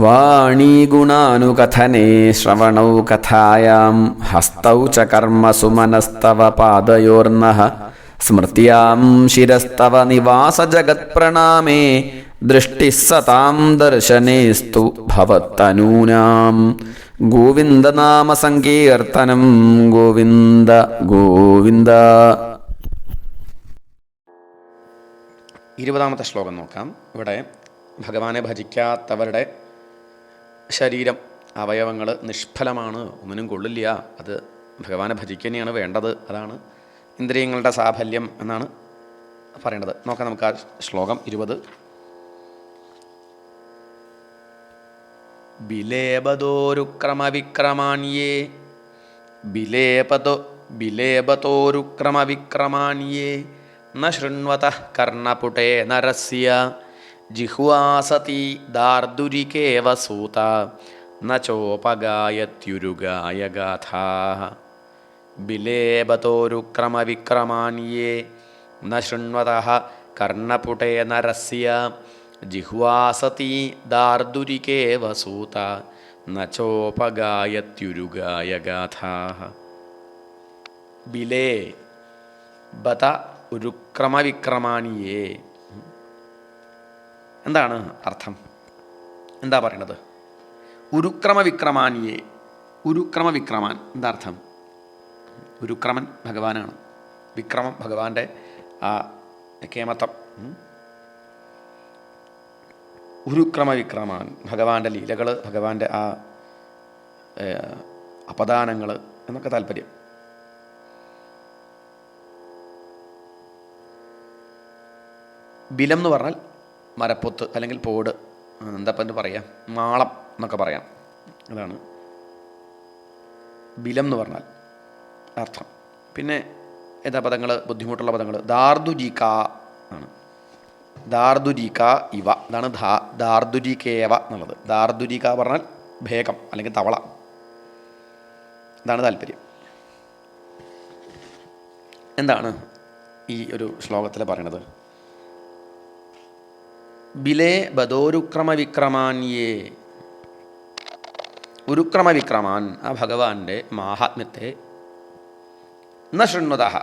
വാണീഗുണാനുകഥനേ ശ്രവണൗ കഥായാം ഹസ്തൗ ച കർമ്മസു മനസ്തവ പാദയോർനഃ സ്മൃത്യാം ശിരസ്തവ നിവാസജഗത്പ്രണാമേ ദൃഷ്ടിഃ സതാം ദർശനേസ്തു ഭവത്തനൂനാം. ഗോവിന്ദനാമസങ്കീർത്തനം ഗോവിന്ദ ഗോവിന്ദ. 20-ാമത്തെ ശ്ലോകം നോക്കാം. ഇവിടെ ഭഗവാനെ ഭജിക്കാത്തവരുടെ ശരീരം, അവയവങ്ങൾ നിഷ്ഫലമാണ്, ഒന്നിനും കൊള്ളില്ല. അത് ഭഗവാനെ ഭജിക്കുന്നതാണ് വേണ്ടത്. അതാണ് ഇന്ദ്രിയങ്ങളുടെ സാഫല്യം എന്നാണ് പറയേണ്ടത്. നോക്കാം നമുക്ക് ആ ശ്ലോകം 20. ബിലേബതോരുക്രമവിക്രമാണ്യേ ബിലേബതോരുക്രമവിക്രമാണ്യേ ന ശൃണ്വതഃ കർണപുടേ നരസ്യ ജിഹ്വാസതി ദാർദുരികേവ സൂത ന ചോപഗായത്യുരുഗായഗാഥാഃ. ബിലേബതോരുക്രമവിക്രമാണ്യേ ന ശൃണ്വതഃ കർണപുടേ നരസ്യ ജിഹ്വാസതി ദാർദുരികേവ സൂത ന ചോപഗായത്യുരുഗായഗാഥാഃ. ബിലേ ബത ഉരുക്രമവിക്രമാണിയേ. എന്താണ് അർത്ഥം? എന്താ പറയണത്? ഉരുക്രമവിക്രമാനിയേ. ഉരുക്രമവിക്രമാൻ എന്താ അർത്ഥം? ഉരുക്രമൻ ഭഗവാനാണ്, വിക്രമം ഭഗവാന്റെ ആ കേമത്വം. ഉരുക്രമവിക്രമാൻ ഭഗവാന്റെ ലീലകൾ, ഭഗവാന്റെ ആ അപദാനങ്ങൾ എന്നൊക്കെ താല്പര്യം. ബിലം എന്ന് പറഞ്ഞാൽ മരപ്പൊത്ത് അല്ലെങ്കിൽ പോട്, എന്താപ്പം എന്ന് പറയാം, മാളം എന്നൊക്കെ പറയാം. അതാണ് ബിലം എന്ന് പറഞ്ഞാൽ അർത്ഥം. പിന്നെ ഏതാ പദങ്ങൾ, ബുദ്ധിമുട്ടുള്ള പദങ്ങൾ? ദാർദുരിക ആണ്. ദാർദുരിക ഇവ, ഇതാണ് ദാർദുരികേവ എന്നുള്ളത്. ദാർദുരിക പറഞ്ഞാൽ ഭേഗം അല്ലെങ്കിൽ തവള. ഇതാണ് താല്പര്യം. എന്താണ് ഈ ഒരു ശ്ലോകത്തിൽ പറയണത്? ബിലേ ബദോരുക്രമവിക്രമാന്യേ. ഉരുക്രമവിക്രമാൻ, ആ ഭഗവാന്റെ മാഹാത്മ്യത്തെ ന ശൃണ്വതഃ,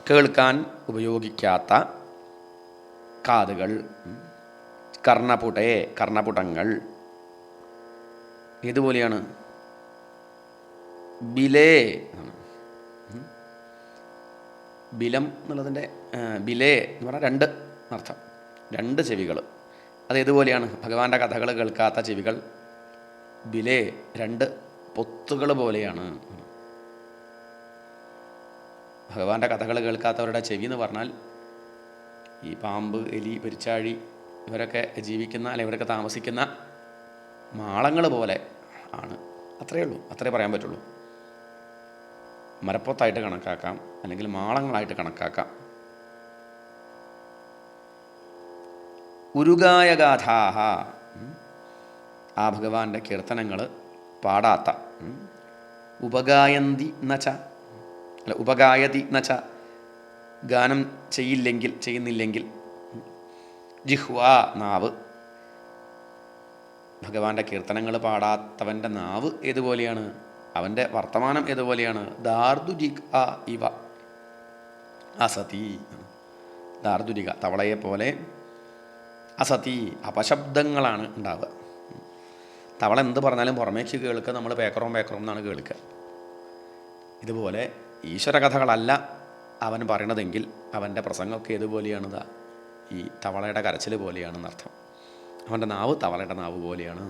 കേൾക്കാൻ ഉപയോഗിക്കാത്ത കാതുകൾ, കർണപുടേ, കർണപുടങ്ങൾ. ഏതുപോലെയാണ്? ബിലേ, ബിലം എന്നുള്ളതിൻ്റെ ബിലേ എന്ന് പറഞ്ഞാൽ രണ്ട് അർത്ഥം, രണ്ട് ചെവികൾ. അതേതുപോലെയാണ്? ഭഗവാന്റെ കഥകൾ കേൾക്കാത്ത ചെവികൾ ബിലേ, രണ്ട് പൊത്തുകൾ പോലെയാണ്. ഭഗവാന്റെ കഥകൾ കേൾക്കാത്തവരുടെ ചെവി എന്ന് പറഞ്ഞാൽ ഈ പാമ്പ്, എലി, പെരിച്ചാഴി ഇവരൊക്കെ ജീവിക്കുന്ന, അല്ലെങ്കിൽ ഇവരൊക്കെ താമസിക്കുന്ന മാളങ്ങൾ പോലെ ആണ്. അത്രയേ ഉള്ളൂ, അത്രേ പറയാൻ പറ്റുള്ളൂ. മരപ്പൊത്തായിട്ട് കണക്കാക്കാം, അല്ലെങ്കിൽ മാളങ്ങളായിട്ട് കണക്കാക്കാം. ഉരുഗായഗാഥാഹ, ആ ഭഗവാന്റെ കീർത്തനങ്ങൾ പാടാത്ത, ഉപഗായന്തി നച്ച, അല്ല ഉപഗായതി നച്ച, ഗാനം ചെയ്യുന്നില്ലെങ്കിൽ. ജിഹ്വാ, നാവ്. ഭഗവാന്റെ കീർത്തനങ്ങൾ പാടാത്തവൻ്റെ നാവ് ഏതുപോലെയാണ്? അവൻ്റെ വർത്തമാനം ഏതുപോലെയാണ്? ദാർദുരിക ഇവ അസതി. ദാർദുരിക തവളയെപ്പോലെ. അസതി, അപശബ്ദങ്ങളാണ് ഉണ്ടാവുക. തവള എന്ത് പറഞ്ഞാലും പുറമേക്ക് കേൾക്കുക നമ്മൾ പേക്കറോം എന്നാണ് കേൾക്കുക. ഇതുപോലെ ഈശ്വര കഥകളല്ല അവൻ പറയണതെങ്കിൽ അവൻ്റെ പ്രസംഗമൊക്കെ ഏതുപോലെയാണ്? ഈ തവളയുടെ കരച്ചിൽ പോലെയാണെന്നർത്ഥം. അവൻ്റെ നാവ് തവളയുടെ നാവ് പോലെയാണ്.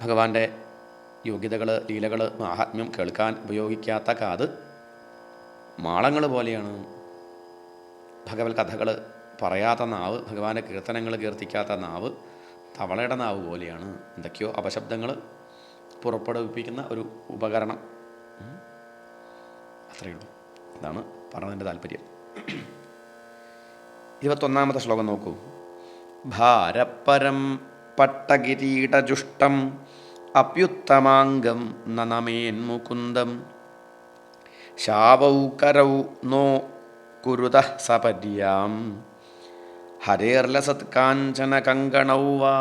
ഭഗവാന്റെ യോഗ്യതകൾ, ലീലകൾ, മാഹാത്മ്യം കേൾക്കാൻ ഉപയോഗിക്കാത്ത കാത് മാളങ്ങൾ പോലെയാണ്. ഭഗവത് കഥകൾ പറയാത്ത നാവ്, ഭഗവാന്റെ കീർത്തനങ്ങൾ കീർത്തിക്കാത്ത നാവ് തവളയുടെ നാവ് പോലെയാണ്. എന്തൊക്കെയോ അപശബ്ദങ്ങൾ പുറപ്പെടുവിപ്പിക്കുന്ന ഒരു ഉപകരണം. അത്രയേ ഉള്ളൂ. ഇതാണ് പറഞ്ഞതിൻ്റെ താല്പര്യം. 21-ാമത്തെ ശ്ലോകം നോക്കൂ. ഭാരപ്പരം പട്ടകിരീടജുഷ്ടം അപ്യുത്തമാംഗം നനമേന്മുകുന്ദം ശാവൗ കരൗ നോ കുരുതഃ സപര്യാം ഹരേർലസത് കാഞ്ചന കങ്കണൗ വാ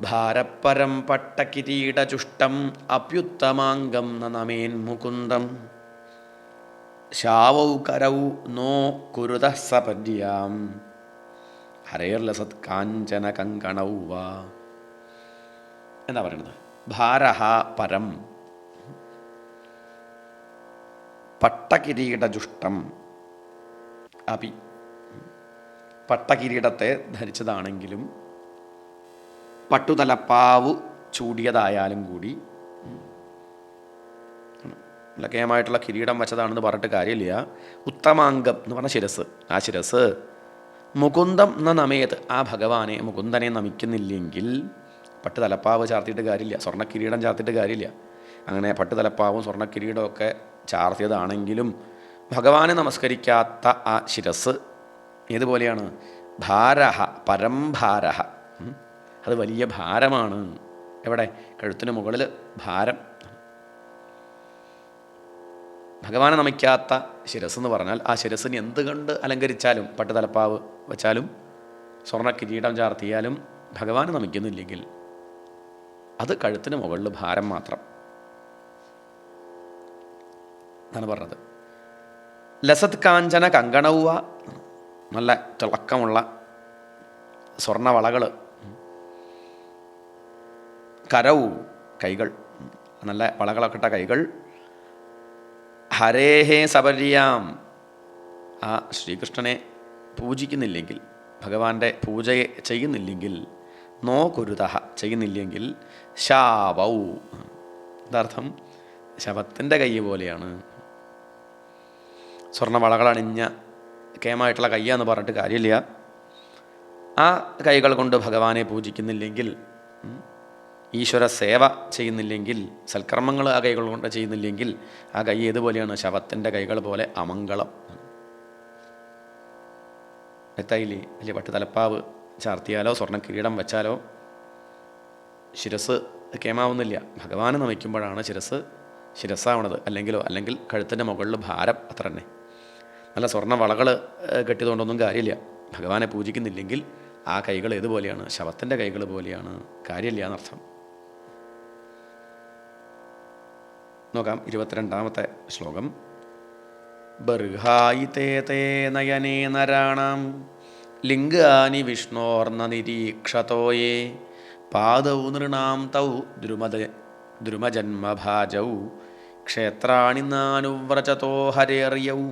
ഭാരപ്പരം പട്ടകിരീടചുഷ്ടം അപ്യുത്തമാംഗം നമേൻ മുകുന്ദം ശാവൗ കരൗ നോ കുരുതഃ സപര്യാം ഹരേർലസത് കാഞ്ചന കങ്കണൗ വാ. എന്താ പറയുന്നത്? ഭാരഹ പരം പട്ടകിരീടജുഷ്ടം അപി, പട്ടകിരീടത്തെ ധരിച്ചതാണെങ്കിലും പട്ടുതലപ്പാവ് ചൂടിയതായാലും കൂടി, ലക്കയമായിട്ടുള്ള കിരീടം വെച്ചതാണെന്ന് പറഞ്ഞിട്ട് കാര്യമില്ല. ഉത്തമാംഗം എന്ന് പറഞ്ഞ ശിരസ്, ആ ശിരസ് മുകുന്ദം എന്ന നമേത്, ആ ഭഗവാനെ മുകുന്ദനെ നമിക്കുന്നില്ലെങ്കിൽ പട്ട് തലപ്പാവ് ചാർത്തിയിട്ട് കാര്യമില്ല, സ്വർണ്ണക്കിരീടം ചാർത്തിയിട്ട് കാര്യമില്ല. അങ്ങനെ പട്ട് തലപ്പാവും സ്വർണ്ണക്കിരീടമൊക്കെ ചാർത്തിയതാണെങ്കിലും ഭഗവാനെ നമസ്കരിക്കാത്ത ആ ശിരസ് ഏതുപോലെയാണ്? ഭാരഹ പരംഭാരഹ, അത് വലിയ ഭാരമാണ്. എവിടെ? കഴുത്തിന് മുകളിൽ ഭാരം. ഭഗവാനെ നമിക്കാത്ത ശിരസ് എന്ന് പറഞ്ഞാൽ ആ ശിരസിന് എന്തുകൊണ്ട് അലങ്കരിച്ചാലും, പട്ട് തലപ്പാവ് വെച്ചാലും സ്വർണ്ണ കിരീടം ചാർത്തിയാലും ഭഗവാനെ നമിക്കുന്നില്ലെങ്കിൽ അത് കഴുത്തിന് മുകളിൽ ഭാരം മാത്രം എന്നാണ് പറഞ്ഞത്. ലസത് കാഞ്ചന കങ്കണൗവ, നല്ല തിളക്കമുള്ള സ്വർണ്ണവളകൾ. കരൗ, കൈകൾ, നല്ല വളകളൊക്കെ ഇട്ട കൈകൾ. ഹരേഹേ സപര്യാം, ആ ശ്രീകൃഷ്ണനെ പൂജിക്കുന്നില്ലെങ്കിൽ, ഭഗവാന്റെ പൂജയെ ചെയ്യുന്നില്ലെങ്കിൽ, നോ കുരുതഃ ചെയ്യുന്നില്ലെങ്കിൽ, ശാവൗ, എന്താർത്ഥം? ശവത്തിൻ്റെ കൈ പോലെയാണ്. സ്വർണ്ണവളകളണിഞ്ഞ കേമായിട്ടുള്ള കയ്യാന്ന് പറഞ്ഞിട്ട് കാര്യമില്ല. ആ കൈകൾ കൊണ്ട് ഭഗവാനെ പൂജിക്കുന്നില്ലെങ്കിൽ, ഈശ്വര സേവ ചെയ്യുന്നില്ലെങ്കിൽ, സൽക്കർമ്മങ്ങൾ ആ കൈകൾ കൊണ്ട് ചെയ്യുന്നില്ലെങ്കിൽ ആ കൈ ഏതുപോലെയാണ്? ശവത്തിൻ്റെ കൈകൾ പോലെ അമംഗളം. എത്തായില്ലേ? വലിയ പട്ട് തലപ്പാവ് ചാർത്തിയാലോ സ്വർണ്ണ കിരീടം വെച്ചാലോ ശിരസ് കേമാവുന്നില്ല. ഭഗവാനെ നമിക്കുമ്പോഴാണ് ശിരസ്സാവണത്. അല്ലെങ്കിൽ കഴുത്തിൻ്റെ മുകളിൽ ഭാരം, അത്ര തന്നെ. നല്ല സ്വർണ്ണ വളകൾ കെട്ടിയതുകൊണ്ടൊന്നും കാര്യമില്ല. ഭഗവാനെ പൂജിക്കുന്നില്ലെങ്കിൽ ആ കൈകൾ ഏതുപോലെയാണ്? ശവത്തിൻ്റെ കൈകൾ പോലെയാണ്. കാര്യമില്ല എന്നർത്ഥം. നോക്കാം 22ാമത്തെ ശ്ലോകം. ബർഹായിതേ തേ നയനേ നരാണാം ലിംഗാനി വിഷ്ണോർന്ന നിരീക്ഷതോയേ പാദൗ നൃണാം തൗ ദ്രുമജന്മഭാജൗ ക്ഷേത്രാണി നാനുവ്രജതോ ഹരേർയൗ.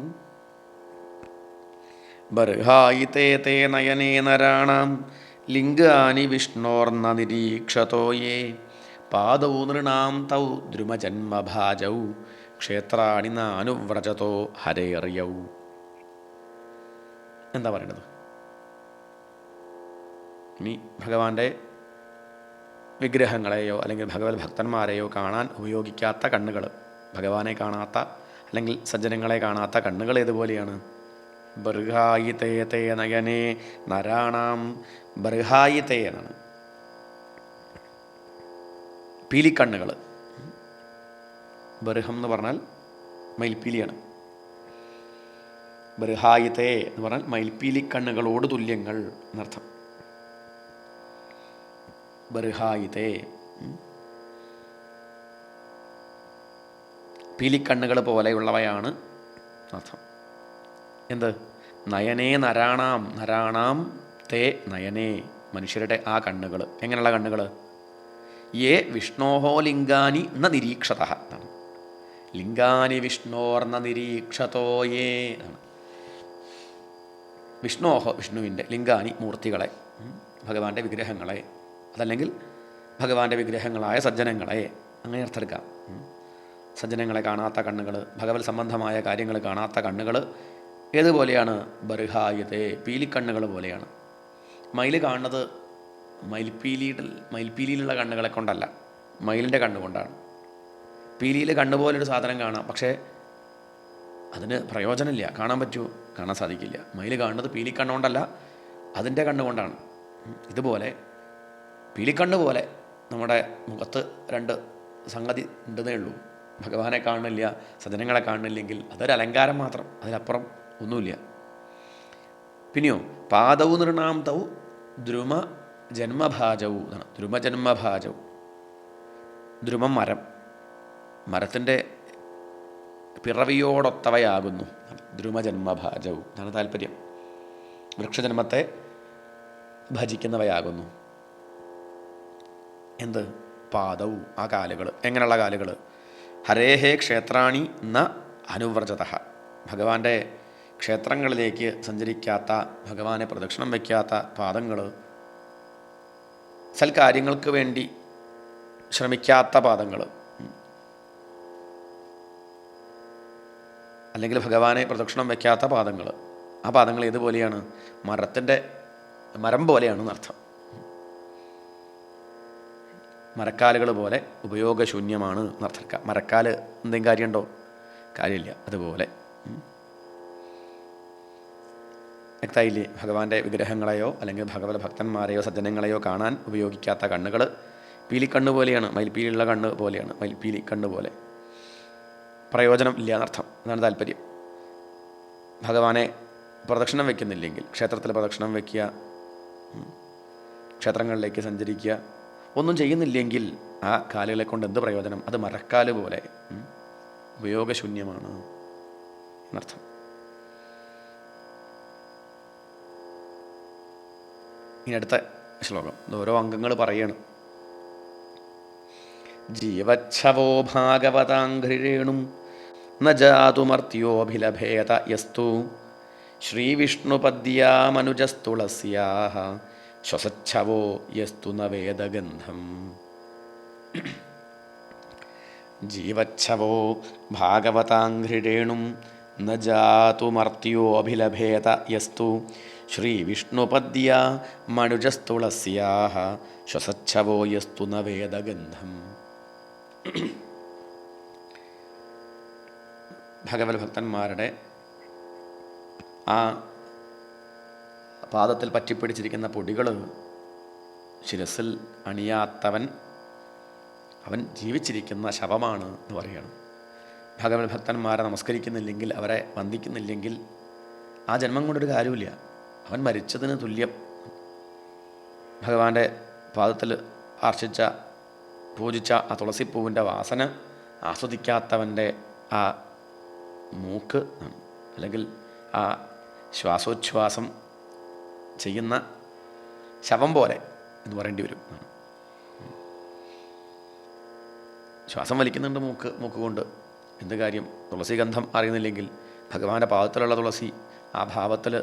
ബർഹായിതേ തേ നയനേ നരാണാം ലിംഗാനി വിഷ്ണോർന്ന നിരീക്ഷതോയേ പാദൗ നൃണാം തൗ ദ്രുമജന്മഭാജൗ ക്ഷേത്രാണി നാനുവ്രജതോ ഹരേർയൗ. എന്താ പറയണത്? ഇനി ഭഗവാന്റെ വിഗ്രഹങ്ങളെയോ അല്ലെങ്കിൽ ഭഗവത് ഭക്തന്മാരെയോ കാണാൻ ഉപയോഗിക്കാത്ത കണ്ണുകൾ, ഭഗവാനെ കാണാത്ത അല്ലെങ്കിൽ സജ്ജനങ്ങളെ കാണാത്ത കണ്ണുകൾ ഏതുപോലെയാണ്? ബർഹായിതേ തേ നയനേ നരാണാം. ബർഹായിതേ എന്നാണ് പീലിക്കണ്ണുകൾ. ബർഹം എന്ന് പറഞ്ഞാൽ മയിൽപ്പീലിയാണ്. ബർഹായിതേ എന്ന് പറഞ്ഞാൽ മയിൽപ്പീലിക്കണ്ണുകളോട് തുല്യങ്ങൾ എന്നർത്ഥം. ബർഹായിതേ, പീലിക്കണ്ണുകൾ പോലെയുള്ളവയാണ് അർത്ഥം. എന്ത്? നയനേ നരാണാം. നരാണാം തേ നയനേ, മനുഷ്യരുടെ ആ കണ്ണുകൾ. എങ്ങനെയുള്ള കണ്ണുകൾ? യേ വിഷ്ണോഹോ ലിംഗാനി ന നിരീക്ഷതഃ. ലിംഗാനി വിഷ്ണോർന്ന നിരീക്ഷതോ യേ. വിഷ്ണോഹോ, വിഷ്ണുവിൻ്റെ, ലിംഗാനി മൂർത്തികളെ, ഭഗവാന്റെ വിഗ്രഹങ്ങളെ, അതല്ലെങ്കിൽ ഭഗവാന്റെ വിഗ്രഹങ്ങളായ സജ്ജനങ്ങളെ, അങ്ങനെ അർത്ഥമെടുക്കാം. സജ്ജനങ്ങളെ കാണാത്ത കണ്ണുകൾ, ഭഗവത് സംബന്ധമായ കാര്യങ്ങൾ കാണാത്ത കണ്ണുകൾ ഏതുപോലെയാണ്? ബർഹായിതേ, പീലിക്കണ്ണുകൾ പോലെയാണ്. മയിൽ കാണുന്നത് മയിൽപ്പീലിയിലുള്ള കണ്ണുകളെ കൊണ്ടല്ല, മയിലിൻ്റെ കണ്ണുകൊണ്ടാണ്. പീലിയിൽ കണ്ണുപോലൊരു സാധനം കാണാം, പക്ഷേ അതിന് പ്രയോജനമില്ല. കാണാൻ പറ്റുമോ? കാണാൻ സാധിക്കില്ല. മയിൽ കാണുന്നത് പീലിക്കണ്ണുകൊണ്ടല്ല, അതിൻ്റെ കണ്ണുകൊണ്ടാണ്. ഇതുപോലെ പീലിക്കണ്ണ് പോലെ നമ്മുടെ മുഖത്ത് രണ്ട് സംഗതി ഉണ്ടെന്നേ ഉള്ളൂ. ഭഗവാനെ കാണുന്നില്ല, സജ്ജനങ്ങളെ കാണുന്നില്ലെങ്കിൽ അതൊരു അലങ്കാരം മാത്രം, അതിലപ്പുറം ഒന്നുമില്ല. പിന്നെയോ പാദൗ നൃണാം തൗ ദ്രുമ ജന്മഭാജവും എന്നാണ്. ദ്രുമജന്മഭാജവും. ദ്രുമം മരം, മരത്തിൻ്റെ പിറവിയോടൊത്തവയാകുന്നു. ദ്രുമജന്മഭാജവും എന്നാണ് താല്പര്യം. വൃക്ഷജന്മത്തെ ഭജിക്കുന്നവയാകുന്നു. എന്ത്? പാദവും, ആ കാലുകൾ. എങ്ങനെയുള്ള കാലുകൾ? ഹരേഹേ ക്ഷേത്രാണി ന അനുവ്രജത. ഭഗവാന്റെ ക്ഷേത്രങ്ങളിലേക്ക് സഞ്ചരിക്കാത്ത, ഭഗവാനെ പ്രദക്ഷിണം വയ്ക്കാത്ത പാദങ്ങൾ, സൽക്കാര്യങ്ങൾക്ക് വേണ്ടി ശ്രമിക്കാത്ത പാദങ്ങൾ, അല്ലെങ്കിൽ ഭഗവാനെ പ്രദക്ഷിണം വയ്ക്കാത്ത പാദങ്ങൾ, ആ പാദങ്ങൾ ഏതുപോലെയാണ്? മരം പോലെയാണ് എന്നർത്ഥം. മരക്കാലുകൾ പോലെ ഉപയോഗശൂന്യമാണ് എന്നർത്ഥം. മരക്കാല് എന്തെങ്കിലും കാര്യമുണ്ടോ? കാര്യമില്ല. അതുപോലെ വ്യക്തമായില്ലേ? ഭഗവാന്റെ വിഗ്രഹങ്ങളെയോ അല്ലെങ്കിൽ ഭഗവത് ഭക്തന്മാരെയോ സജ്ജനങ്ങളെയോ കാണാൻ ഉപയോഗിക്കാത്ത കണ്ണുകൾ പീലിക്കണ്ണ് പോലെയാണ്. മയിൽപ്പീലിയുള്ള കണ്ണ് പോലെയാണ്. മയിൽപ്പീലി കണ്ണ് പോലെ പ്രയോജനം ഇല്ല എന്നർത്ഥം. അതാണ് താല്പര്യം. ഭഗവാനെ പ്രദക്ഷിണം വയ്ക്കുന്നില്ലെങ്കിൽ, ക്ഷേത്രത്തിൽ പ്രദക്ഷിണം വയ്ക്കുക, ക്ഷേത്രങ്ങളിലേക്ക് സഞ്ചരിക്കുക, ഒന്നും ചെയ്യുന്നില്ലെങ്കിൽ ആ കാലുകളെ കൊണ്ട് എന്ത് പ്രയോജനം? അത് മരക്കാല് പോലെ ഉപയോഗശൂന്യമാണ് എന്നർത്ഥം. ഇനി അടുത്ത ശ്ലോകം ഓരോ അംഗങ്ങൾ പറയണം. ജീവച്ഛവോ ഭാഗവതാഘ്രിരേണും ന ജാതുമർത്യോഭിലഭേത യസ്തു ശ്രീവിഷ്ണുപദ്യാമനുജസ്തുളസ്യാഃ ശ്വസച്ഛവോ യസ്തു ന വേദഗന്ധം. ജീവച്ഛവോ ഭാഗവതാഘ്രിരേണും ന ജാതുമർത്യോഭിലഭേത യസ്തു ശ്രീവിഷ്ണുപദ്യാമനുജസ്തുളസ്യാഃ ശ്വസച്ഛവോ യസ്തു ന വേദഗന്ധം. ഭഗവത് ഭക്തന്മാരുടെ ആ പാദത്തിൽ പറ്റിപ്പിടിച്ചിരിക്കുന്ന പൊടികൾ ശിരസിൽ അണിയാത്തവൻ അവൻ ജീവിച്ചിരിക്കുന്ന ശവമാണ് എന്ന് പറയുകയാണ്. ഭഗവത് ഭക്തന്മാരെ നമസ്കരിക്കുന്നില്ലെങ്കിൽ, അവരെ വന്ദിക്കുന്നില്ലെങ്കിൽ ആ ജന്മം കൊണ്ടൊരു കാര്യമില്ല. അവൻ മരിച്ചതിന് തുല്യം. ഭഗവാന്റെ പാദത്തിൽ ആർച്ചിച്ച പൂജിച്ച ആ തുളസിപ്പൂവിൻ്റെ വാസന ആസ്വദിക്കാത്തവൻ്റെ ആ മൂക്ക് അല്ലെങ്കിൽ ആ ശ്വാസോച്ഛ്വാസം ചെയ്യുന്ന ശവം പോലെ എന്ന് പറയേണ്ടി വരും. ശ്വാസം വലിക്കുന്നുണ്ട് മൂക്ക് കൊണ്ട്, എന്ത് കാര്യം? തുളസി ഗന്ധം അറിയുന്നില്ലെങ്കിൽ, ഭഗവാന്റെ പാദത്തിലുള്ള തുളസി ആ ഭാവത്തിൽ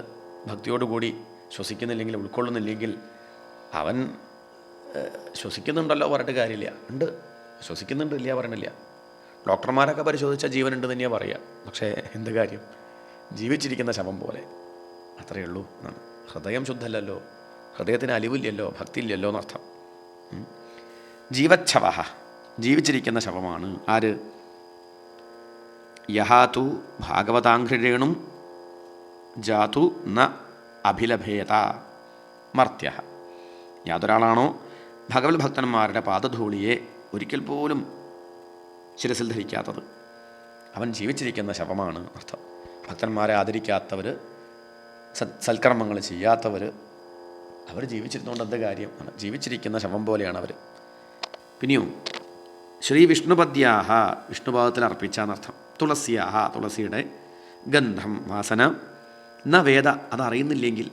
ഭക്തിയോടുകൂടി ശ്വസിക്കുന്നില്ലെങ്കിൽ, ഉൾക്കൊള്ളുന്നില്ലെങ്കിൽ, അവൻ ശ്വസിക്കുന്നുണ്ടല്ലോ പറഞ്ഞിട്ട് കാര്യമില്ല. ഉണ്ട്, ശ്വസിക്കുന്നുണ്ട്, ഇല്ല പറയണില്ല. ഡോക്ടർമാരൊക്കെ പരിശോധിച്ചാൽ ജീവനുണ്ട് തന്നെയാണ് പറയുക. പക്ഷേ എന്ത് കാര്യം? ജീവിച്ചിരിക്കുന്ന ശവം പോലെ. അത്രയേ ഉള്ളൂ എന്നാണ്. ഹൃദയം ശുദ്ധമല്ലല്ലോ, ഹൃദയത്തിന് അലിവില്ലല്ലോ, ഭക്തി ഇല്ലല്ലോ എന്നർത്ഥം. ജീവച്ഛവ, ജീവിച്ചിരിക്കുന്ന ശവമാണ്. ആര്? യഹാതു ഭാഗവതാഘ്രിരേണും ജാതു ന അഭിലഭേത മർത്യ. യാതൊരാളാണോ ഭഗവത് ഭക്തന്മാരുടെ പാദധൂളിയെ ഒരിക്കൽ പോലും ശിരസിൽ ധരിക്കാത്തത്, അവൻ ജീവിച്ചിരിക്കുന്ന ശവമാണ് അർത്ഥം. ഭക്തന്മാരെ ആദരിക്കാത്തവർ, സൽക്കർമ്മങ്ങൾ ചെയ്യാത്തവർ, അവർ ജീവിച്ചിരുന്നുകൊണ്ട് എന്ത് കാര്യം? ജീവിച്ചിരിക്കുന്ന ശവം പോലെയാണ് അവർ. പിന്നെയോ ശ്രീ വിഷ്ണുപദ്യാഹ, വിഷ്ണുപാദത്തിൽ അർപ്പിച്ച എന്നർത്ഥം. തുളസ്യാഹ, തുളസിയുടെ ഗന്ധം, വാസന, ന വേദ, അതറിയുന്നില്ലെങ്കിൽ,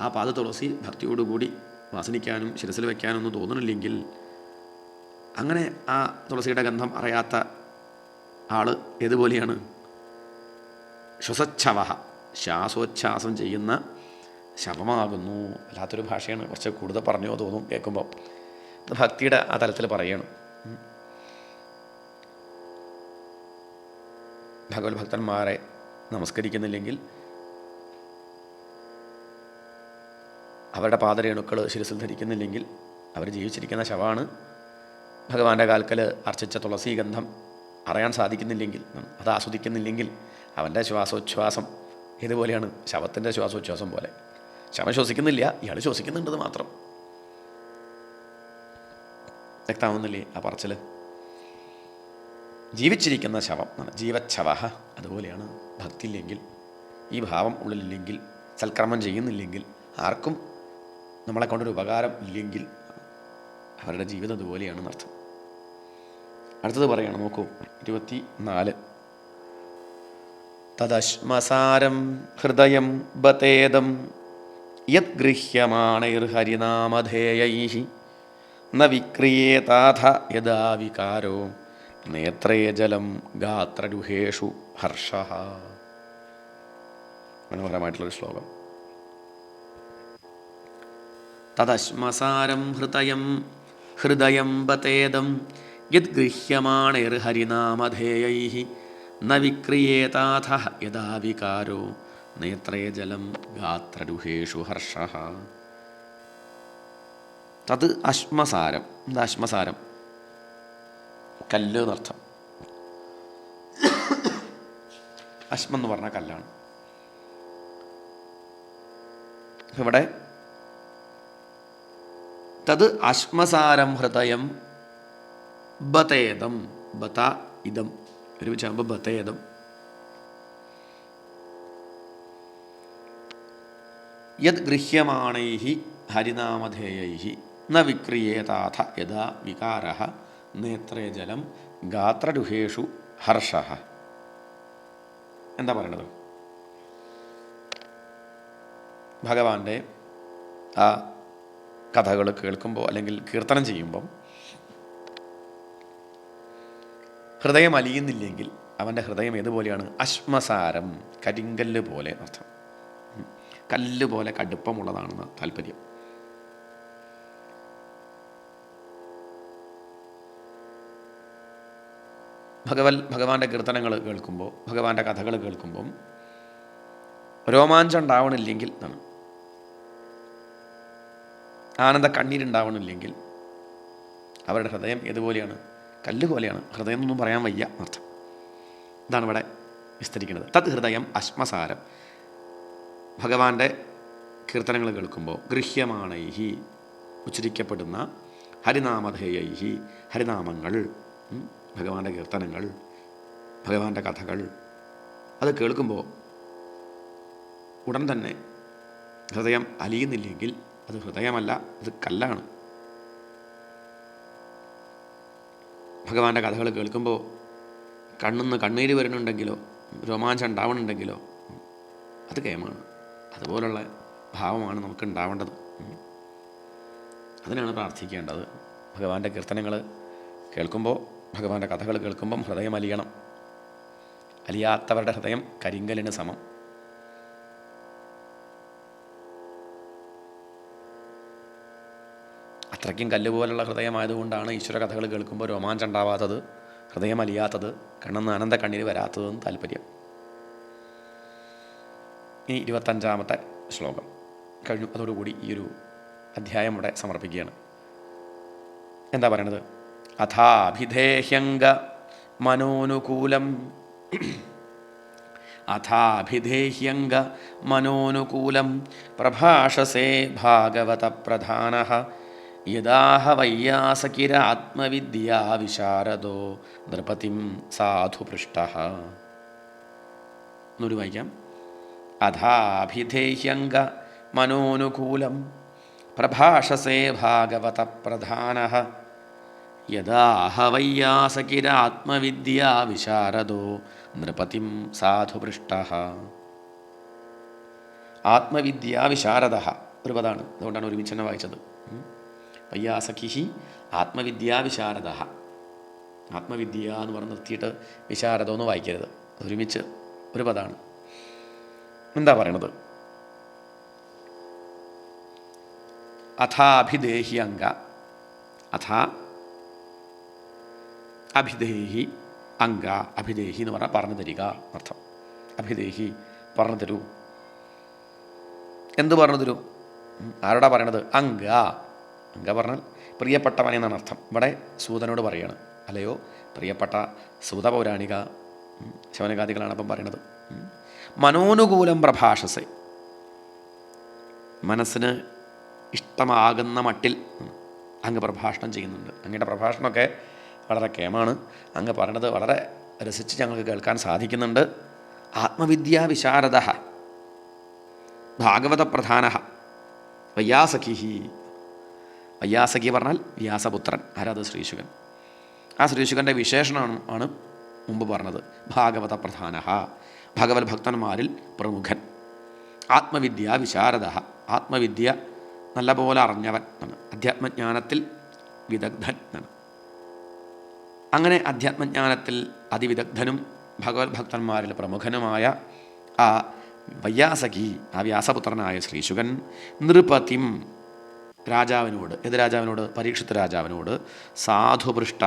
ആ പാദ തുളസി ഭക്തിയോടുകൂടി വാസനിക്കാനും ശിരസിൽ വയ്ക്കാനൊന്നും തോന്നണില്ലെങ്കിൽ, അങ്ങനെ ആ തുളസിയുടെ ഗന്ധം അറിയാത്ത ആൾ ഏതുപോലെയാണ്? ശ്വസച്ഛവ, ശ്വാസോച്ഛ്വാസം ചെയ്യുന്ന ശവമാകുന്നു. അല്ലാത്തൊരു ഭാഷയാണ്, കുറച്ച് കൂടുതൽ പറഞ്ഞോ തോന്നും കേൾക്കുമ്പോൾ. അത് ഭക്തിയുടെ ആ തലത്തിൽ പറയണം. ഭഗവത് ഭക്തന്മാരെ നമസ്കരിക്കുന്നില്ലെങ്കിൽ, അവരുടെ പാദരേണുക്കൾ ശിരസിൽ ധരിക്കുന്നില്ലെങ്കിൽ അവർ ജീവിച്ചിരിക്കുന്ന ശവമാണ്. ഭഗവാന്റെ കാൽക്കൽ അർച്ചിച്ച തുളസി ഗന്ധം അറിയാൻ സാധിക്കുന്നില്ലെങ്കിൽ, അത് ആസ്വദിക്കുന്നില്ലെങ്കിൽ, അവൻ്റെ ശ്വാസോച്ഛ്വാസം ഇതുപോലെയാണ് ശവത്തിൻ്റെ ശ്വാസോച്ഛ്വാസം പോലെ. ശവം ശ്വസിക്കുന്നില്ല, ഇയാൾ ശ്വസിക്കുന്നുണ്ടെന്ന് മാത്രം. വ്യക്തമാവുന്നില്ലേ ആ പറച്ചിൽ? ജീവിച്ചിരിക്കുന്ന ശവം, ജീവച്ഛവ. അതുപോലെയാണ് ഭക്തി ഇല്ലെങ്കിൽ, ഈ ഭാവം ഉള്ളിലില്ലെങ്കിൽ സൽക്കർമ്മം ചെയ്യുന്നില്ലെങ്കിൽ, ആർക്കും നമ്മളെ കൊണ്ടൊരു ഉപകാരം ഇല്ലെങ്കിൽ അവരുടെ ജീവിതം ഇതുപോലെയാണെന്നർത്ഥം. അടുത്തത് പറയണം, നോക്കൂ, 24. തദശ്മസാരം ഹൃദയം ബതേദം യത് ഗൃഹ്യമാണൈർഹരിനാമധേയൈഃ ന വിക്രിയേതാഥ യദാ വികാരോ നേത്രേ ജലം ഗാത്രരുഹേഷു ഹർഷഃ. മനോഹരമായിട്ടുള്ളൊരു ശ്ലോകം. തദശ്മസാരം ഹൃദയം ബതേദം യത് ഗൃഹ്യമാണൈർഹരിനാമധേയൈഃ ന വിക്രിയേതാഥ യദാ വികാരോ നേത്രേ ജലം ഗാത്രരുഹേഷു ഹർഷഃ. തത് അശ്മസാരം. എന്താ അശ്മസാരം? കല്ല് എന്നർത്ഥം. അശ്മം എന്ന് പറഞ്ഞാൽ കല്ലാണ്. ഇവിടെ തത് അശ്മസാരം ഹൃദയം ബതേദം. ബത ഇദം ഒരുമിച്ചാകുമ്പോൾ ബതേദം. യത് ഗൃഹ്യമാണൈഃ ഹരിനാമധേയൈഃ ന വിക്രിയേതാഥ യദാ വികാരഃ നേത്രേ ജലം ഗാത്രരുഹേഷു ഹർഷഃ. എന്താ പറയണത്? ഭഗവാന്റെ ആ കഥകൾ കേൾക്കുമ്പോൾ അല്ലെങ്കിൽ കീർത്തനം ചെയ്യുമ്പം ഹൃദയം അലിയുന്നില്ലെങ്കിൽ അവൻ്റെ ഹൃദയം ഏതുപോലെയാണ്? അശ്മസാരം, കരിങ്കല്ല് പോലെ അർത്ഥം. കല്ല് പോലെ കടുപ്പമുള്ളതാണെന്ന് താല്പര്യം. ഭഗവാന്റെ കീർത്തനങ്ങൾ കേൾക്കുമ്പോൾ, ഭഗവാന്റെ കഥകൾ കേൾക്കുമ്പം രോമാഞ്ചം ഉണ്ടാവണില്ലെങ്കിൽ എന്നാണ്, ആനന്ദ കണ്ണീരുണ്ടാവണില്ലെങ്കിൽ അവരുടെ ഹൃദയം ഏതുപോലെയാണ്? കല്ല് പോലെയാണ്. ഹൃദയം എന്നൊന്നും പറയാൻ വയ്യ അർത്ഥം. ഇതാണ് ഇവിടെ വിസ്തരിക്കുന്നത്. തത് ഹൃദയം അശ്മസാരം. ഭഗവാന്റെ കീർത്തനങ്ങൾ കേൾക്കുമ്പോൾ ഗൃഹ്യമാണൈഃ ഉച്ചരിക്കപ്പെടുന്ന ഹരിനാമധേയൈഃ ഹരിനാമങ്ങൾ, ഭഗവാന്റെ കീർത്തനങ്ങൾ, ഭഗവാന്റെ കഥകൾ, അത് കേൾക്കുമ്പോൾ ഉടൻ തന്നെ ഹൃദയം അലിയുന്നില്ലെങ്കിൽ അത് ഹൃദയമല്ല, അത് കല്ലാണ്. ഭഗവാന്റെ കഥകൾ കേൾക്കുമ്പോൾ കണ്ണിന്ന് കണ്ണീര് വരുന്നുണ്ടെങ്കിലോ രോമാഞ്ചം ഉണ്ടാവണമെന്നുണ്ടെങ്കിലോ അത് കേമാണ്. അതുപോലുള്ള ഭാവമാണ് നമുക്ക് ഉണ്ടാവേണ്ടത്. അതിനാണ് പ്രാർത്ഥിക്കേണ്ടത്. ഭഗവാന്റെ കീർത്തനങ്ങൾ കേൾക്കുമ്പോൾ, ഭഗവാന്റെ കഥകൾ കേൾക്കുമ്പം ഹൃദയം അലിയണം. അലിയാത്തവരുടെ ഹൃദയം കരിങ്കലിന് സമം. അത്രയ്ക്കും കല്ല് പോലുള്ള ഹൃദയമായതുകൊണ്ടാണ് ഈശ്വര കഥകൾ കേൾക്കുമ്പോൾ രോമാഞ്ചം ഉണ്ടാവാത്തത്, ഹൃദയം അലിയാത്തത്, കണ്ണെന്ന് ആനന്ദ കണ്ണീര് വരാത്തതെന്ന് താല്പര്യം. ഇനി 25-ാമത്തെ ശ്ലോകം കഴിഞ്ഞു. അതോടുകൂടി ഈ ഒരു അധ്യായം ഇവിടെ സമർപ്പിക്കുകയാണ്. എന്താ പറയണത്? അഥാഭിധേഹ്യംഗ മനോനുകൂലം പ്രഭാഷസേ ഭാഗവത പ്രധാനഃ യദാഹ വയ്യാസകിരാത്മവിദ്യാ വിശാരദോ നൃപതിം സാധു പൃഷ്ടഃ. എന്നൊരു വായിക്കാം. അഥാഭിധേഹ്യംഗ മനോനുകൂലം പ്രഭാഷസേ ഭാഗവത പ്രധാനഃ യദാഹ വയ്യാസകിരാത്മവിദ്യാ വിശാരദോ നൃപതിം സാധു പൃഷ്ടഃ. ആത്മവിദ്യാ വിശാരദഃ ഒരു പദമാണ്, അതുകൊണ്ടാണ് ഒരുമിച്ച് തന്നെ വായിച്ചത്. വയ്യാസഖി ആത്മവിദ്യാ വിശാരദഃ. ആത്മവിദ്യ എന്ന് പറഞ്ഞ് നിർത്തിയിട്ട് വിശാരദോ എന്ന് വായിക്കരുത്, ഒരുമിച്ച് ഒരു പദമാണ്. എന്താ പറയണത്? അഥാഭിദേഹി അംഗ. അഥാ അഭിദേഹി അംഗ. അഭിദേഹി എന്ന് പറഞ്ഞാൽ പറഞ്ഞു തരിക അർത്ഥം. അഭിദേഹി പറഞ്ഞു തരൂ. എന്ത് പറഞ്ഞു തരൂ? ആരോടാ പറയണത്? അംഗ. അംഗ പറഞ്ഞാൽ പ്രിയപ്പെട്ടവൻ എന്നാണ് അർത്ഥം. ഇവിടെ സൂതനോട് പറയാണ്. അല്ലയോ പ്രിയപ്പെട്ട സൂത പൗരാണിക, ശവനകാദികളാണ് അപ്പം പറയണത്. മനോനുകൂലം പ്രഭാഷസെ, മനസ്സിന് ഇഷ്ടമാകുന്ന മട്ടിൽ അങ്ങ് പ്രഭാഷണം ചെയ്യുന്നുണ്ട്. അങ്ങയുടെ പ്രഭാഷണമൊക്കെ വളരെ കേമാണ്. അങ്ങ് പറയണത് വളരെ രസിച്ച് ഞങ്ങൾക്ക് കേൾക്കാൻ സാധിക്കുന്നുണ്ട്. ആത്മവിദ്യാ വിശാരദഃ, ഭാഗവത പ്രധാന വയ്യാസഖി. വയ്യാസഖി പറഞ്ഞാൽ വ്യാസപുത്രൻ. ആരാത്? ശ്രീശുകൻ. ആ ശ്രീശുകൻ്റെ വിശേഷണമാണ് ആണ് മുമ്പ് പറഞ്ഞത്. ഭാഗവത പ്രധാന, ഭഗവത് ഭക്തന്മാരിൽ പ്രമുഖൻ. ആത്മവിദ്യ വിശാരദ, ആത്മവിദ്യ നല്ലപോലെ അറിഞ്ഞവൻ ആണ്. അധ്യാത്മജ്ഞാനത്തിൽ വിദഗ്ധൻ ആണ്. അങ്ങനെ അധ്യാത്മജ്ഞാനത്തിൽ അതിവിദഗ്ധനും ഭഗവത് ഭക്തന്മാരിൽ പ്രമുഖനുമായ ആ വയ്യാസഖി, ആ വ്യാസപുത്രനായ ശ്രീശുകൻ, നൃപതിം രാജാവിനോട്, ഏത് രാജാവിനോട്? പരീക്ഷിത് രാജാവിനോട്, സാധുപൃഷ്ട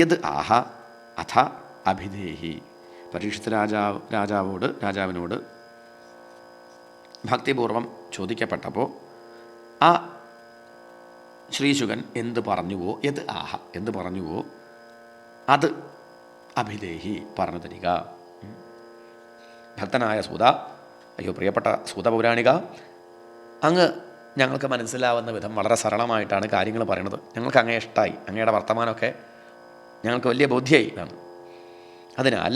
യത് ആഹ അഥ അഭിധേഹി, പരീക്ഷിത് രാജാവിനോട് ഭക്തിപൂർവം ചോദിക്കപ്പെട്ടപ്പോൾ ആ ശ്രീശുകൻ എന്ത് പറഞ്ഞുവോ, യത് ആഹ എന്ത് പറഞ്ഞുവോ അത് അഭിധേഹി പറഞ്ഞു തരിക. ഭക്തനായ സൂത, അയ്യോ പ്രിയപ്പെട്ട സൂതപൗരാണിക, അങ്ങ് ഞങ്ങൾക്ക് മനസ്സിലാവുന്ന വിധം വളരെ സരളമായിട്ടാണ് കാര്യങ്ങൾ പറയണത്. ഞങ്ങൾക്ക് അങ്ങേ ഇഷ്ടമായി, അങ്ങയുടെ വർത്തമാനമൊക്കെ ഞങ്ങൾക്ക് വലിയ ബോധ്യമായി എന്നാണ്. അതിനാൽ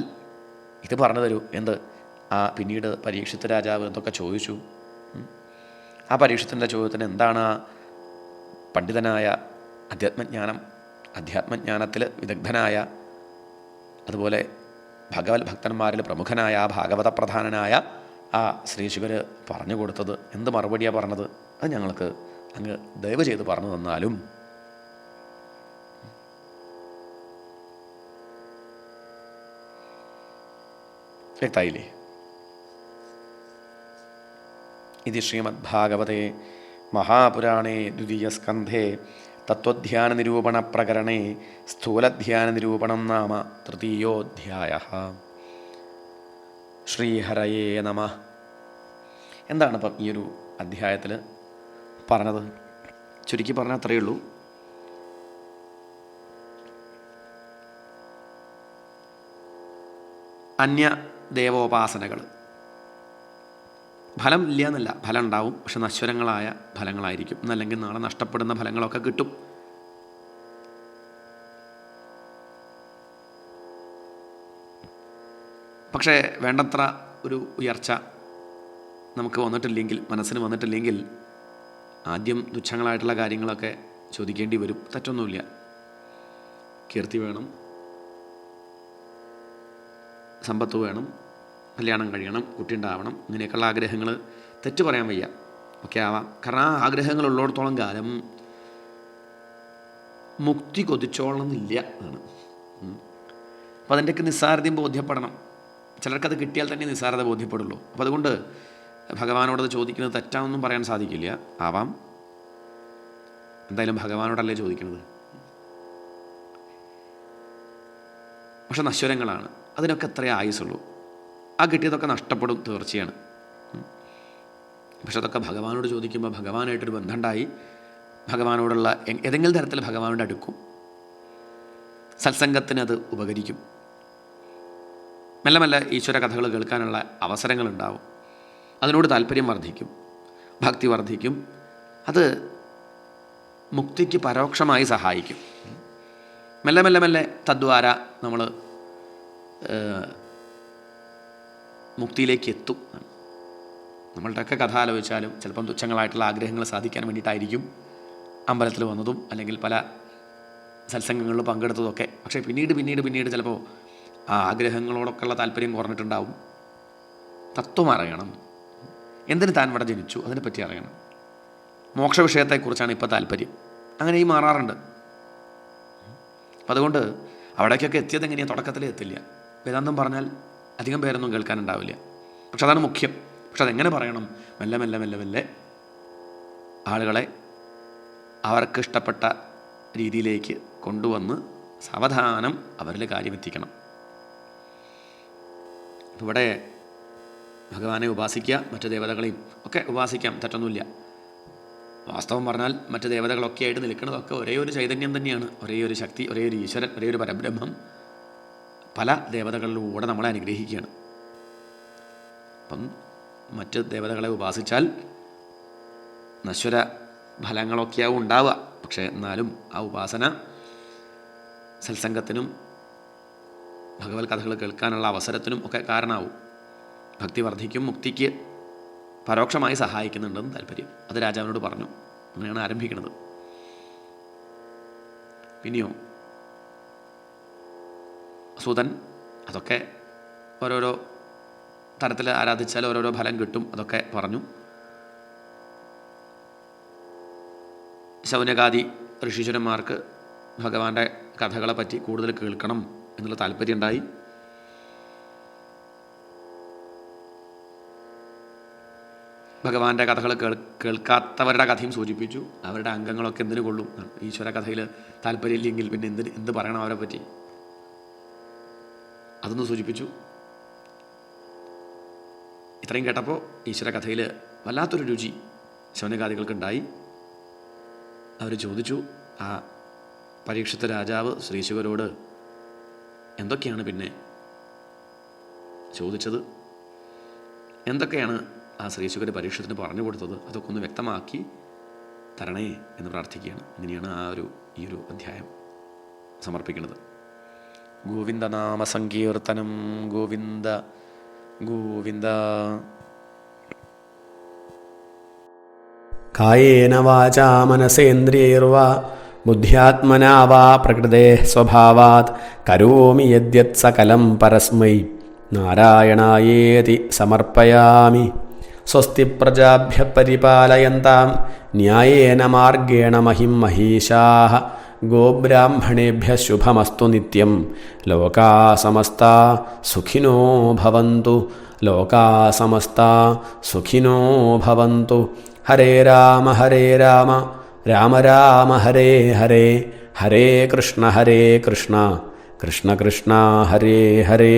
ഇത് പറഞ്ഞു തരൂ. എന്ത്? ആ പിന്നീട് പരീക്ഷിത് രാജാവ് എന്തൊക്കെ ചോദിച്ചു. ആ പരീക്ഷത്തിൻ്റെ ചോദ്യത്തിന് എന്താണ് പണ്ഡിതനായ അധ്യാത്മജ്ഞാനത്തിൽ വിദഗ്ധനായ, അതുപോലെ ഭഗവത് ഭക്തന്മാരിൽ പ്രമുഖനായ ആ ഭാഗവത പ്രധാനനായ ആ ശ്രീശുകർ പറഞ്ഞു കൊടുത്തത്? എന്ത് മറുപടിയാണ് പറഞ്ഞത്? അത് ഞങ്ങൾക്ക് അങ്ങ് ദയവ് ചെയ്ത് പറഞ്ഞു തന്നാലും. വ്യക്തമായില്ലേ? ഇത് ശ്രീമദ്ഭാഗവതേ മഹാപുരാണേ ദ്വിതീയസ്കന്ധേ തത്വധ്യാനനിരൂപണപ്രകരണേ സ്ഥൂലധ്യാനനിരൂപണം നാമ തൃതീയോധ്യായഃ. ശ്രീഹരയേ നമഃ. എന്താണ് ഇപ്പം ഈ ഒരു അധ്യായത്തിൽ പറഞ്ഞത്? ചുരുക്കി പറഞ്ഞാൽ അത്രയേ ഉള്ളൂ. അന്യ ദേവോപാസനകൾ ഫലം ഇല്ല എന്നല്ല, ഫലം ഉണ്ടാവും, പക്ഷെ നശ്വരങ്ങളായ ഫലങ്ങളായിരിക്കും. എന്നല്ലെങ്കിൽ നാളെ നഷ്ടപ്പെടുന്ന ഫലങ്ങളൊക്കെ കിട്ടും. പക്ഷേ വേണ്ടത്ര ഒരു ഉയർച്ച നമുക്ക് വന്നിട്ടില്ലെങ്കിൽ, മനസ്സിന് വന്നിട്ടില്ലെങ്കിൽ ആദ്യം തുച്ഛങ്ങളായിട്ടുള്ള കാര്യങ്ങളൊക്കെ ചോദിക്കേണ്ടി വരും. തെറ്റൊന്നുമില്ല. കീർത്തി വേണം, സമ്പത്ത് വേണം, കല്യാണം കഴിയണം, കുട്ടി ഉണ്ടാവണം, ഇങ്ങനെയൊക്കെയുള്ള ആഗ്രഹങ്ങൾ തെറ്റ് പറയാൻ വയ്യ, ഒക്കെ ആവാം. കാരണം ആ ആഗ്രഹങ്ങൾ ഉള്ളിടത്തോളം കാലം മുക്തി കൊതിച്ചോളണമെന്നില്ല എന്നാണ്. അപ്പോൾ അതിൻ്റെയൊക്കെ നിസ്സാരതയും ബോധ്യപ്പെടണം. ചിലർക്കത് കിട്ടിയാൽ തന്നെ നിസ്സാരത ബോധ്യപ്പെടുള്ളൂ. അപ്പോൾ അതുകൊണ്ട് ഭഗവാനോടത് ചോദിക്കുന്നത് തെറ്റാണെന്നും പറയാൻ സാധിക്കില്ല. ആവാം, എന്തായാലും ഭഗവാനോടല്ലേ ചോദിക്കുന്നത്. പക്ഷെ നശ്വരങ്ങളാണ്, അതിനൊക്കെ എത്രയേ ആയുസുള്ളൂ. ആ കിട്ടിയതൊക്കെ നഷ്ടപ്പെടും, തീർച്ചയാണ്. പക്ഷെ അതൊക്കെ ഭഗവാനോട് ചോദിക്കുമ്പോൾ ഭഗവാനായിട്ടൊരു ബന്ധമുണ്ടായി, ഭഗവാനോടുള്ള ഏതെങ്കിലും തരത്തിൽ ഭഗവാനോട് അടുക്കും, സത്സംഗത്തിന് അത് ഉപകരിക്കും. മെല്ലെ മെല്ലെ ഈശ്വര കഥകൾ കേൾക്കാനുള്ള അവസരങ്ങളുണ്ടാവും. അതിനോട് താല്പര്യം വർദ്ധിക്കും, ഭക്തി വർദ്ധിക്കും. അത് മുക്തിക്ക് പരോക്ഷമായി സഹായിക്കും. മെല്ലെ മെല്ലെ മെല്ലെ തദ്വാര നമ്മൾ മുക്തിയിലേക്ക് എത്തും. നമ്മളുടെയൊക്കെ കഥ ആലോചിച്ചാലും ചിലപ്പം തുച്ഛങ്ങളായിട്ടുള്ള ആഗ്രഹങ്ങൾ സാധിക്കാൻ വേണ്ടിയിട്ടായിരിക്കും അമ്പലത്തിൽ വന്നതും അല്ലെങ്കിൽ പല സത്സംഗങ്ങളിൽ പങ്കെടുത്തതൊക്കെ. പക്ഷേ പിന്നീട് ചിലപ്പോൾ ആ ആഗ്രഹങ്ങളോടൊക്കെയുള്ള താല്പര്യം കുറഞ്ഞിട്ടുണ്ടാവും. തത്വം അറിയണം, എന്തിന് താൻ ഇവിടെ ജനിച്ചു അതിനെപ്പറ്റി അറിയണം, മോക്ഷ വിഷയത്തെക്കുറിച്ചാണ് ഇപ്പോൾ താല്പര്യം. അങ്ങനെ ഈ മാറാറുണ്ട്. അപ്പം അതുകൊണ്ട് അവിടേക്കൊക്കെ എത്തിയത് എങ്ങനെയാണ്? തുടക്കത്തിൽ എത്തില്ല. വേദാന്തം പറഞ്ഞാൽ അധികം പേരൊന്നും കേൾക്കാനുണ്ടാവില്ല. പക്ഷെ അതാണ് മുഖ്യം. പക്ഷെ അതെങ്ങനെ പറയണം? മെല്ലെ മെല്ലെ മെല്ലെ മെല്ലെ ആളുകളെ അവർക്ക് ഇഷ്ടപ്പെട്ട രീതിയിലേക്ക് കൊണ്ടുവന്ന് സാവധാനം അവരിൽ കാര്യമെത്തിക്കണം. ഇവിടെ ഭഗവാനെ ഉപാസിക്കുക, മറ്റു ദേവതകളെയും ഒക്കെ ഉപാസിക്കാം, തെറ്റൊന്നുമില്ല. വാസ്തവം പറഞ്ഞാൽ മറ്റ് ദേവതകളൊക്കെ ആയിട്ട് നിൽക്കുന്നതൊക്കെ ഒരേ ഒരു ചൈതന്യം തന്നെയാണ്, ഒരേ ഒരു ശക്തി, ഒരേ ഒരു ഈശ്വരൻ, ഒരേ ഒരു പരബ്രഹ്മം പല ദേവതകളിലൂടെ നമ്മളെ അനുഗ്രഹിക്കുകയാണ്. അപ്പം മറ്റ് ദേവതകളെ ഉപാസിച്ചാൽ നശ്വര ഫലങ്ങളൊക്കെയാവും ഉണ്ടാവുക. പക്ഷേ എന്നാലും ആ ഉപാസന സത്സംഗത്തിനും ഭഗവത് കഥകൾ കേൾക്കാനുള്ള അവസരത്തിനും ഒക്കെ കാരണമാവും. ഭക്തി വർദ്ധിക്കും, മുക്തിക്ക് പരോക്ഷമായി സഹായിക്കുന്നുണ്ടെന്ന് താല്പര്യം. അത് രാജാവിനോട് പറഞ്ഞു. അങ്ങനെയാണ് ആരംഭിക്കുന്നത്. പിന്നെയോ സൂതൻ അതൊക്കെ ഓരോരോ തരത്തിൽ ആരാധിച്ചാൽ ഓരോരോ ഫലം കിട്ടും, അതൊക്കെ പറഞ്ഞു. ശൗനകാദി ഋഷീശ്വരന്മാർക്ക് ഭഗവാന്റെ കഥകളെപ്പറ്റി കൂടുതൽ കേൾക്കണം എന്നുള്ള താല്പര്യം ഉണ്ടായി. ഭഗവാന്റെ കഥകൾ കേൾക്കാത്തവരുടെ കഥയും സൂചിപ്പിച്ചു. അവരുടെ അംഗങ്ങളൊക്കെ എന്തിനു കൊള്ളും? ഈശ്വര കഥയിൽ താല്പര്യമില്ലെങ്കിൽ പിന്നെ എന്ത് പറയണം അവരെ പറ്റി? അതൊന്ന് സൂചിപ്പിച്ചു. ഇത്രയും കേട്ടപ്പോൾ ഈശ്വര കഥയിൽ വല്ലാത്തൊരു രുചി ശൗനകാദികൾക്കുണ്ടായി. അവർ ചോദിച്ചു, ആ പരീക്ഷിത രാജാവ് ശ്രീശുകരോട് എന്തൊക്കെയാണ് പിന്നെ ചോദിച്ചത്? എന്തൊക്കെയാണ് ആ ശ്രീശുകർ പരീക്ഷത്തിന് പറഞ്ഞു കൊടുത്തത്? അതൊക്കെ ഒന്ന് വ്യക്തമാക്കി തരണേ എന്ന് പ്രാർത്ഥിക്കുകയാണ്. ഇങ്ങനെയാണ് ഈ ഒരു അധ്യായം സമർപ്പിക്കുന്നത്. ഗോവിന്ദനാമ സങ്കീർത്തനം. ഗോവിന്ദ ഗോവിന്ദ. കായേന വാചാ മനസേന്ദ്രിയൈർവാ ബുദ്ധ്യാത്മനാ വാ പ്രകൃതേ സ്വഭാവാത് കരോമി യദ്യത് സകലം പരസ്മൈ നാരായണായേതി സമർപ്പയാമി. സ്വസ്തി പ്രജാഭ്യ പരിപാലയന്താം ന്യായേന മാർഗേണ മഹിം മഹീഷാഃ. ഗോബ്രാഹ്മണേഭ്യ ശുഭമസ്തു നിത്യം. ലോകാ സമസ്താ സുഖിനോ ഭവന്തു. ലോകാ സമസ്താ സുഖിനോ ഭവന്തു. ഹരേ രാമ രാമ രാമ ഹരേ ഹരേ, ഹരേ കൃഷ്ണ കൃഷ്ണ കൃഷ്ണ ഹരേ ഹരേ.